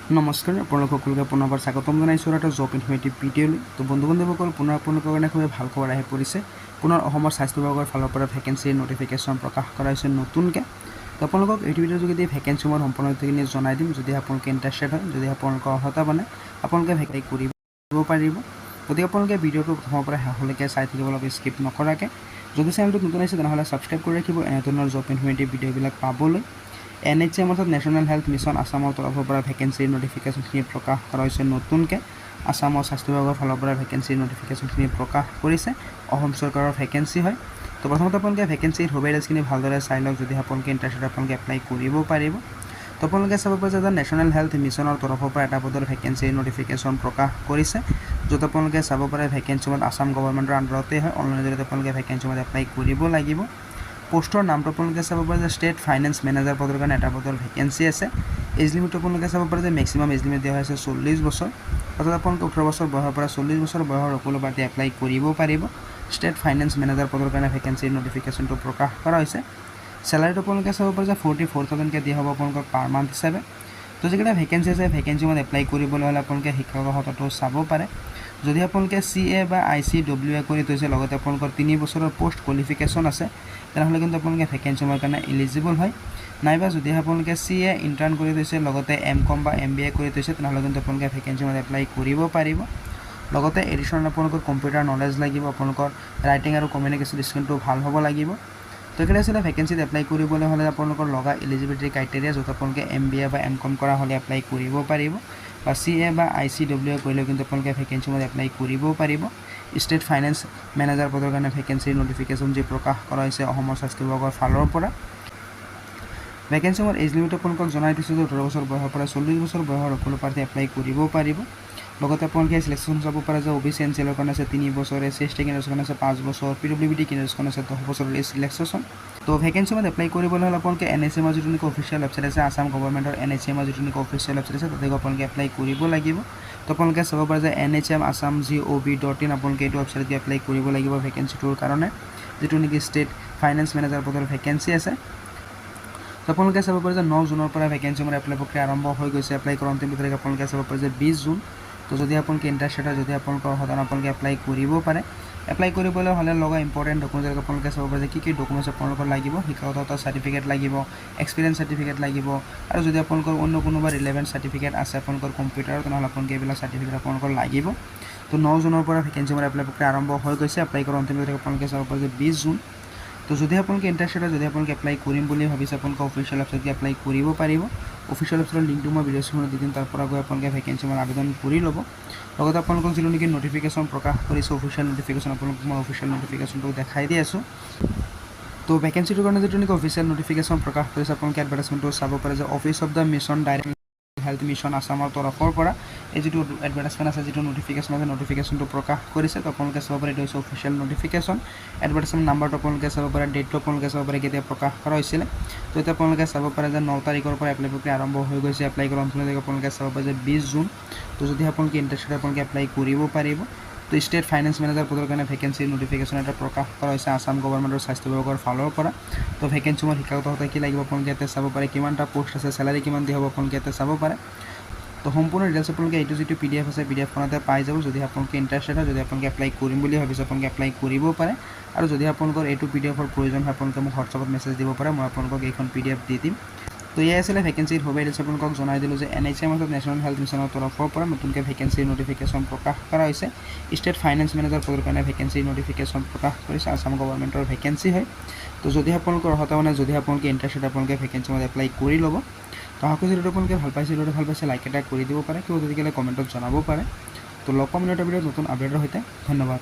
নমস্কাৰ, আপোনালোক সকলোকে পুনৰবাৰ স্বাগতম জনাইছোঁ এটা জব ইনফৰ্মেটিভ ভিডিঅ'লৈ। তো বন্ধু বান্ধৱীসকল, পুনৰ আপোনালোকৰ কাৰণে খুবেই ভাল খবৰ আহি পৰিছে। পুনৰ অসমৰ স্বাস্থ্য বিভাগৰ ফালৰ পৰা ভেকেঞ্চিৰ নটিফিকেশ্যন প্ৰকাশ কৰা হৈছে নতুনকৈ। তো আপোনালোকক এই ভিডিঅ'ৰ যোগেদি ভেকেঞ্চিসমূহ সম্পূৰ্ণখিনি জনাই দিম। যদি আপোনালোকে ইণ্টাৰেষ্টেড হয়, যদি আপোনালোকৰ অৰ্হতা মানে আপোনালোকে ভেকেঞ্চি কৰিব পাৰিব। গতিকে আপোনালোকে ভিডিঅ'টো প্ৰথমৰ পৰা শেষলৈকে চাই থাকিব লাগে, স্কিপ নকৰাকৈ। যদি চেনেলটোত নতুন আহিছে তেনেহ'লে ছাবস্ক্ৰাইব কৰি ৰাখিব এনেধৰণৰ জব ইনফৰ্মেটিভ ভিডিঅ'বিলাক পাবলৈ। NHM অৰ্থাৎ নেশ্যনেল হেল্থ মিছন আসামৰ তৰফৰ পৰা ভেকেঞ্চিৰ নটিফিকেশ্যনখিনি প্ৰকাশ কৰা হৈছে নতুনকৈ। আসামৰ স্বাস্থ্য বিভাগৰ ফালৰ পৰা ভেকেঞ্চিৰ নটিফিকেশ্যনখিনি প্ৰকাশ কৰিছে। অসম চৰকাৰৰ ভেকেঞ্চি হয়। তো প্ৰথমতে আপোনালোকে ভেকেঞ্চিৰ সুবিধাখিনি ভালদৰে চাই লওক। যদি আপোনালোকে ইণ্টাৰেষ্টেড আপোনালোকে এপ্লাই কৰিব পাৰিব। তো আপোনালোকে চাব পাৰে যে নেশ্যনেল হেল্থ মিছনৰ তৰফৰ পৰা এটা পদৰ ভেকেঞ্চিৰ নটিফিকেশ্যন প্ৰকাশ কৰিছে, য'ত আপোনালোকে চাব পাৰে ভেকেঞ্চিসমূহ আসাম গভৰ্ণমেণ্টৰ আণ্ডাৰতে হয়। অনলাইনৰ জৰিয়তে আপোনালোকে ভেকেঞ্চিসমূহ এপ্লাই কৰিব লাগিব। পোষ্টৰ নামটো আপোনালোকে চাব পাৰে যে ষ্টেট ফাইনেন্স মেনেজাৰ পদৰ কাৰণে এটা পদৰ ভেকেঞ্চি আছে। এজ লিমিটটো আপোনালোকে চাব পাৰে যে মেক্সিমাম এজ লিমিট দিয়া হৈছে 40 বছৰ। অৰ্থাৎ আপোনালোকে 18 বছৰ বয়সৰ পৰা 40 বছৰ বয়সৰ সকলো প্ৰাৰ্থী এপ্লাই কৰিব পাৰিব। ষ্টেট ফাইনেন্স মেনেজাৰ পদৰ কাৰণে ভেকেঞ্চিৰ নটিফিকেশ্যনটো প্ৰকাশ কৰা হৈছে। চেলাৰীটো আপোনালোকে চাব পাৰে যে 44,000কৈ দিয়া হ'ব আপোনালোকক পাৰ মান্থ হিচাপে। তো যিকেইটা ভেকেঞ্চি আছে ভেকেঞ্চিসমূহ এপ্লাই কৰিবলৈ হ'লে আপোনালোকে শিক্ষকৰ অৰ্হতাটো চাব পাৰে। যদি আপোনালোকে CA বা ICWA কৰি থৈছে, লগতে আপোনালোকৰ 3 বছৰৰ পষ্ট কোৱালিফিকেশ্যন আছে, তেনেহ'লে কিন্তু আপোনালোকে ভেকেঞ্চিসমূহৰ কাৰণে এলিজিবল হয়। নাইবা যদি আপোনালোকে CA ইণ্টাৰ্ণ কৰি থৈছে, লগতে MCOM বা MBA কৰি থৈছে, তেনেহ'লে কিন্তু আপোনালোকে ভেকেঞ্চিসমূহ এপ্লাই কৰিব পাৰিব। লগতে এডিশ্যনেল আপোনালোকৰ কম্পিউটাৰ নলেজ লাগিব, আপোনালোকৰ ৰাইটিং আৰু কমিউনিকেশ্যন স্কিলটো ভাল হ'ব লাগিব। তো এইকেইটা আছিলে ভেকেঞ্চিত এপ্লাই কৰিবলৈ হ'লে আপোনালোকৰ লগা এলিজিবিলিটি ক্ৰাইটেৰিয়া, য'ত আপোনালোকে MBA বা MCOM কৰা হ'লে এপ্লাই কৰিব পাৰিব, বা CA বা ICWA কৰিলেও কিন্তু আপোনালোকে ভেকেঞ্চিসমূহ এপ্লাই কৰিব পাৰিব। ষ্টেট ফাইনেন্স মেনেজাৰ পদৰ কাৰণে ভেকেঞ্চিৰ নটিফিকেশ্যন যি প্ৰকাশ কৰা হৈছে অসমৰ স্বাস্থ্য বিভাগৰ ফালৰ পৰা। ভেকেঞ্চিসমূহৰ এজ লিমিট আপোনালোকক জনাই দিছোঁ যে 18 বছৰ বয়সৰ পৰা 40 বছৰ বয়সৰ সকলো প্ৰাৰ্থী এপ্লাই কৰিব পাৰিব। লগতে আপোনালোকে চিলেকশ্যন চাব পাৰে যে OBC NCL কাৰণে আছে 3 বছৰ, SC/ST কেণ্ডেডেটৰ কাৰণে আছে 5 বছৰ, PWD কেণ্ডেডেটৰ কাৰণে আছে 10 বছৰৰ চিলেকশ্যন। তো ভেকেঞ্চিসমূহ এপ্লাই কৰিবলৈ হ'লে আপোনালোকে NHM যিটো নেকি অফিচিয়েল ৱেবছাইট আছে, আসাম গভৰ্ণমেণ্টৰ NHM যিটো নেকি অফিচিয়েল ৱেবছাইট আছে, তাতে আপোনালোকে এপ্লাই কৰিব লাগিব। তো আপোনালোকে চাব পাৰে যে NHM-assam.gov.in আপোনালোকে এইটো ৱেবছাইটত এপ্লাই কৰিব লাগিব ভেকেঞ্চিটোৰ কাৰণে, যিটো নেকি ষ্টেট ফাইনেন্স মেনেজাৰ পদৰ ভেকেঞ্চি আছে। তো আপোনালোকে চাব পাৰে যে 9 জুনৰ পৰা ভেকেঞ্চিসমূহৰ এপ্লাই প্ৰক্ৰিয়া আৰম্ভ হৈ গৈছে। এপ্লাই কৰাৰ অন্তিম তাৰিখ আপোনালোকে চাব পাৰে যে 20 জুন। তো যদি আপোনালোকে ইণ্টাৰেষ্টেড হয়, যদি আপোনালোকৰ অৰ্হতা আপোনালোকে এপ্লাই কৰিব পাৰে। এপ্লাই কৰিবলৈ হ'লে লগা ইম্পৰ্টেণ্ট ডকুমেণ্টছ আপোনালোকে চাব পাৰে যে কি ডকুমেণ্টছ আপোনালোকৰ লাগিব। শিক্ষাগত চাৰ্টিফিকেট লাগিব, এক্সপিৰিয়েঞ্চ চাৰ্টিফিকেট লাগিব, আৰু যদি আপোনালোকৰ অন্য কোনোবা ৰিলেভেণ্ট চাৰ্টিফিকেট আছে আপোনালোকৰ কম্পিউটাৰ, তেনেহ'লে আপোনালোকে এইবিলাক চাৰ্টিফিকেট আপোনালোকৰ লাগিব। তো 9 জুনৰ পৰা ভেকেঞ্চিসমূহৰ এপ্লাই প্ৰক্ৰিয়া আৰম্ভ হৈ গৈছে। এপ্লাই কৰাৰ অন্তিম তাৰিখ আপোনালোকে চাব পাৰে যে 20 জুন। তো যদি আপোনালোকে ইণ্টাৰেষ্টেড হয়, যদি আপোনালোকে এপ্লাই কৰিম বুলি ভাবিছে, আপোনালোকে অফিচিয়েল ৱেবছাইটত এপ্লাই কৰিব পাৰিব। অফিচিয়েল ৱেবছাইটৰ লিংকটো মই ভিডিঅ'সমূহত দি দিম, তাৰ পৰা গৈ আপোনালোকে ভেকেঞ্চিসমূহৰ আবেদন কৰি ল'ব। লগতে আপোনালোকক যিটো নেকি নটিফিকেশ্যন প্ৰকাশ কৰিছে অফিচিয়েল নটিফিকেশ্যন, আপোনালোকক মই অফিচিয়েল নটিফিকেশ্যনটো দেখাই দি আছোঁ। তো ভেকেঞ্চিটোৰ কাৰণে যিটো নেকি অফিচিয়েল নটিফিকেশ্যন প্ৰকাশ কৰিছে, আপোনালোকে এডভাৰটাইজমেণ্টটো চাব পাৰে যে office of the mission direct health mission আসামৰ তৰফৰ পৰা এই যিটো এডভাৰটাইজমেণ্ট আছে, যিটো নটিফিকেশ্যন আছে, নটিফিকেশ্যনটো প্ৰকাশ কৰিছে। তো আপোনালোকে চাব পাৰে এইটো হৈছে অফিচিয়েল নটিফিকেশ্যন। এডভাৰটাইজমেণ্ট নাম্বাৰটো আপোনালোকে চাব পাৰে, ডেটটো আপোনালোকে চাব পাৰে কেতিয়া প্ৰকাশ কৰা হৈছিলে। তো এতিয়া আপোনালোকে চাব পাৰে যে 9 তাৰিখৰ পৰা এপ্লাই প্ৰক্ৰিয়া আৰম্ভ হৈ গৈছে। এপ্লাই কৰাৰ অন্তিম তাৰিখ আপোনালোকে চাব পাৰে যে 20 জুন। তো যদি আপোনালোকে ইণ্টাৰেষ্টেড আপোনালোকে এপ্লাই কৰিব পাৰিব। তো ষ্টেট ফাইনেন্স মেনেজাৰ পদৰ কাৰণে ভেকেঞ্চিৰ নটিফিকেশ্যন এটা প্ৰকাশ কৰা হৈছে আসাম গভৰ্ণমেণ্টৰ স্বাস্থ্য বিভাগৰ ফালৰ পৰা। তো ভেকেঞ্চিসমূহৰ শিক্ষাগত অৰ্হতা কি লাগিব আপোনালোকে ইয়াতে চাব পাৰে, কিমানটা পোষ্ট আছে, চেলাৰী কিমান দিয়া হ'ব আপোনালোকে ইয়াতে চাব পাৰে। তো সম্পূৰ্ণ ডিটেইলছ আপোনালোকে এইটো যিটো PDF আছে PDFখনতে পাই যাব। যদি আপোনালোকে ইণ্টাৰেষ্টেড হয়, যদি আপোনালোকে এপ্লাই কৰিম বুলি ভাবিছে, আপোনালোকে এপ্লাই কৰিব পাৰে। আৰু যদি আপোনালোকৰ এইটো PDFৰ প্ৰয়োজন হয়, আপোনালোকে মোক হোৱাটছআপত মেছেজ দিব পাৰে, মই আপোনালোকক এইখন PDF দি দিম। তো এয়াই আছিলে ভেকেঞ্চিৰ ডিটেইলছ আপোনালোকক জনাই দিলোঁ যে NHM অৰ্থাৎ নেশ্যনেল হেল্থ মিছনৰ তৰফৰ পৰা নতুনকৈ ভেকেঞ্চিৰ নটিফিকেশ্যন প্ৰকাশ কৰা হৈছে। ষ্টেট ফাইনেন্স মেনেজাৰ পদৰ কাৰণে ভেকেঞ্চিৰ নটিফিকেশ্যন প্ৰকাশ কৰিছে, আসাম গভৰ্ণমেণ্টৰ ভেকেঞ্চি হয়। তো যদি আপোনালোকৰ অৰ্হতা মানে যদি আপোনালোকে ইণ্টাৰেষ্টেড আপোনালোকে ভেকেঞ্চিসমূহত এপ্লাই কৰি ল'ব। তো আশা কৰিছোঁ যদি আপোনালোকে ভাল পাইছে লাইক এটা কৰি দিব পাৰে, কিবা যদি কমেণ্টত জনাব পাৰে। তো লগ পাম এটা ভিডিঅ'ত নতুন আপডেটৰ সৈতে। ধন্যবাদ।